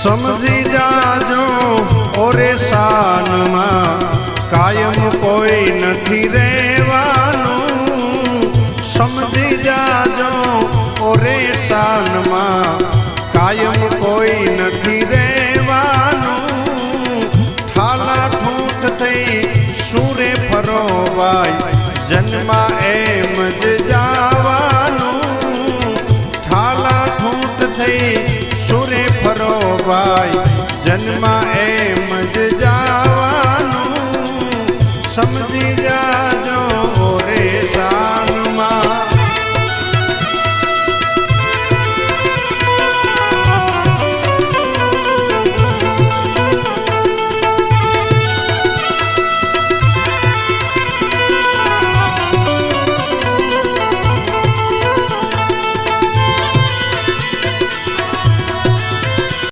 समझी जाजो ओरे शान में कायम कोई नहीं रेवानू। समझी जाजो ओरे शान में कायम कोई नहीं रेवानू। ठाला ठूठ थई सूरे फरोवाय जन्मा एम ज जावानू। ठाला ठूठ थई सूरे फरोवाय जन्मा एम